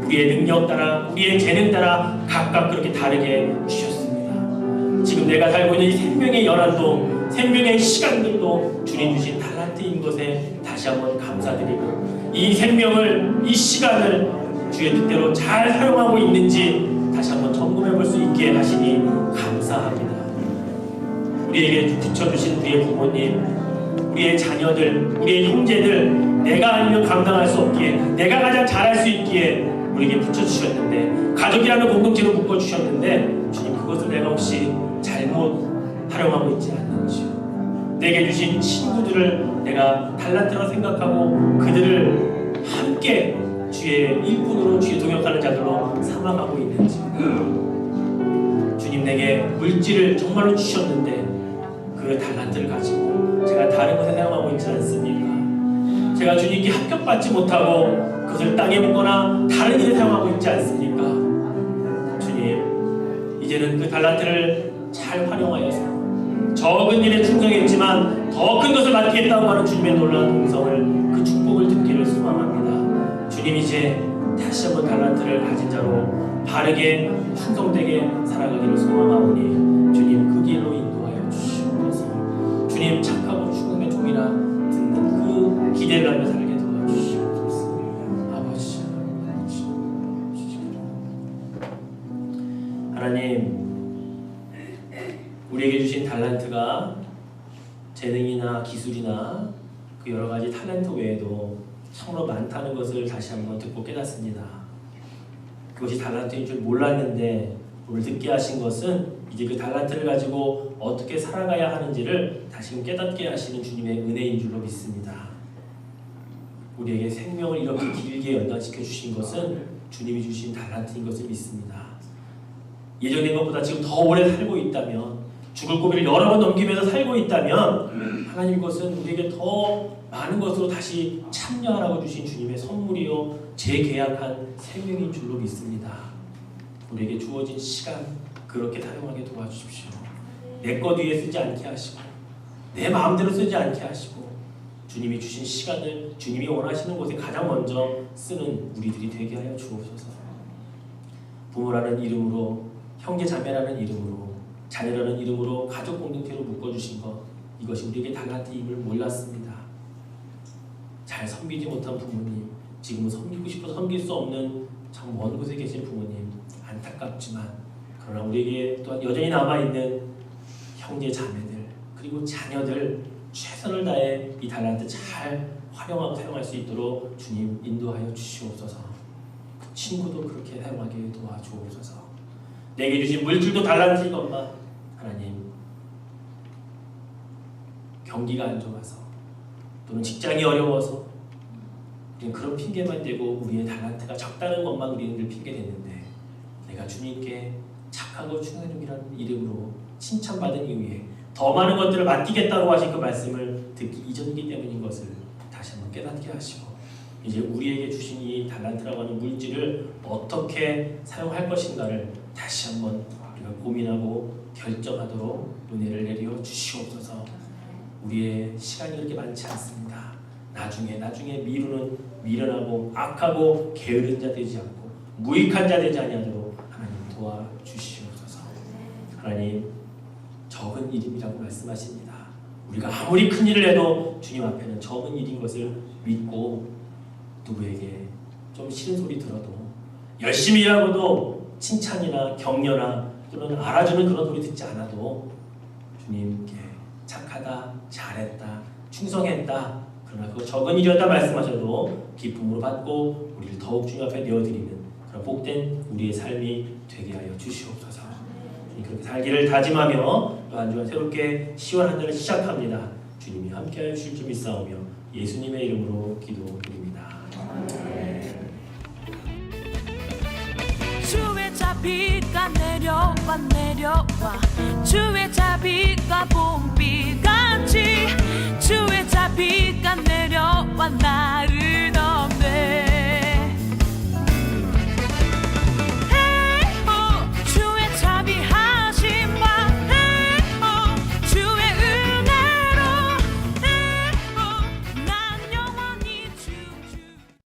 우리의 능력 따라 우리의 재능 따라 각각 그렇게 다르게 주셨습니다. 지금 내가 살고 있는 이 생명의 연한도 생명의 시간들도 주님 주신 달란트인 것에 다시 한번 감사드리고 이 생명을 이 시간을 주의 뜻대로 잘 사용하고 있는지 다시 한번 점검해 볼 수 있게 하시니 감사합니다. 우리에게 붙여주신 우리의 부모님, 우리의 자녀들, 우리의 형제들 내가 아니면 감당할 수 없기에 내가 가장 잘할 수 있기에 우리에게 붙여주셨는데 가족이라는 공동체로 묶어주셨는데 주님 그것을 내가 혹시 잘못 활용하고 있지 않는지요. 내게 주신 친구들을 내가 달란트라 생각하고 그들을 함께 주의 일꾼으로 주의 동역하는 자들로 삼아가고 있는지 주님 내게 물질을 정말로 주셨는데 그 달란트를 가지고 제가 다른 것에 사용하고 있지 않습니까? 제가 주님께 합격받지 못하고 그것을 땅에 묻거나 다른 일에 사용하고 있지 않습니까? 주님 이제는 그 달란트를 잘 활용하여서 적은 일에 충성했지만 더 큰 것을 맡기겠다고 하는 주님의 놀라운 음성을 그 축복을 듣기를 소망합니다. 주님 이제 다시 한번 달란트를 가진 자로 바르게 충성되게 살아가기를 소망하오니 주님 그 길로 인도하여 주시옵소서. 주님 착하고 충성의 종이라 듣는 그 기대를 하며 살게 도와주시옵소서. 아버지 하나님 우리에게 주신 달란트가 재능이나 기술이나 그 여러 가지 탤런트 외에도 참으로 많다는 것을 다시 한번 듣고 깨닫습니다. 그것이 달란트인 줄 몰랐는데 오늘 듣게 하신 것은 이제 그 달란트를 가지고 어떻게 살아가야 하는지를 다시금 깨닫게 하시는 주님의 은혜인 줄로 믿습니다. 우리에게 생명을 이렇게 길게 연장시켜 주신 것은 주님이 주신 달란트인 것을 믿습니다. 예정된 것보다 지금 더 오래 살고 있다면 죽을 고비를 여러 번 넘기면서 살고 있다면 하나님 것은 우리에게 더 많은 것으로 다시 참여하라고 주신 주님의 선물이요 재계약한 생명인 줄로 믿습니다. 우리에게 주어진 시간 그렇게 사용하게 도와주십시오. 내 것 위에 쓰지 않게 하시고 내 마음대로 쓰지 않게 하시고 주님이 주신 시간을 주님이 원하시는 곳에 가장 먼저 쓰는 우리들이 되게 하여 주옵소서. 부모라는 이름으로 형제 자매라는 이름으로 자녀라는 이름으로 가족 공동체로 묶어주신 것 이것이 우리에게 달란트임을 몰랐습니다. 잘 섬기지 못한 부모님 지금은 섬기고 싶어서 섬길 수 없는 참 먼 곳에 계신 부모님 안타깝지만 그러나 우리에게 또한 여전히 남아있는 형제 자매들 그리고 자녀들 최선을 다해 이 달란트 잘 활용하고 사용할 수 있도록 주님 인도하여 주시옵소서. 친구도 그렇게 사용하게 도와주옵소서. 내게 주신 물질도 달란트이건만 하나님 경기가 안 좋아서 또는 직장이 어려워서 그런 핑계만 대고 우리의 달란트가 적다는 것만 우리는 늘 핑계 댔는데 내가 주님께 착하고 충성이라는 이름으로 칭찬받은 이후에 더 많은 것들을 맡기겠다고 하신 그 말씀을 듣기 이전이기 때문인 것을 다시 한번 깨닫게 하시고 이제 우리에게 주신 이 달란트라고 하는 물질을 어떻게 사용할 것인가를 다시 한번 우리가 고민하고 결정하도록 은혜를 내려 주시옵소서. 우리의 시간이 그렇게 많지 않습니다. 나중에 미루는 미련하고 악하고 게으른 자 되지 않고 무익한 자 되지 아니하도록 하나님 도와주시옵소서. 하나님 적은 일임이라고 말씀하십니다. 우리가 아무리 큰 일을 해도 주님 앞에는 적은 일인 것을 믿고 누구에게 좀 싫은 소리 들어도 열심히 일하고도 칭찬이나 격려나 또는 알아주는 그런 소리 듣지 않아도 주님께 착하다, 잘했다, 충성했다, 그러나 그거 적은 일이었다 말씀하셔도 기쁨으로 받고 우리를 더욱 주님 앞에 내어드리는 그런 복된 우리의 삶이 되게 하여 주시옵소서. 주님 그렇게 살기를 다짐하며 또 한 주간 새롭게 10월 한 달을 시작합니다. 주님이 함께하여 주실 줄 믿사오며 예수님의 이름으로 기도드립니다. 아멘. 주의 자비가 내려와 주의 자비가 봄비같이 주의 자비가 내려와 나를 덮네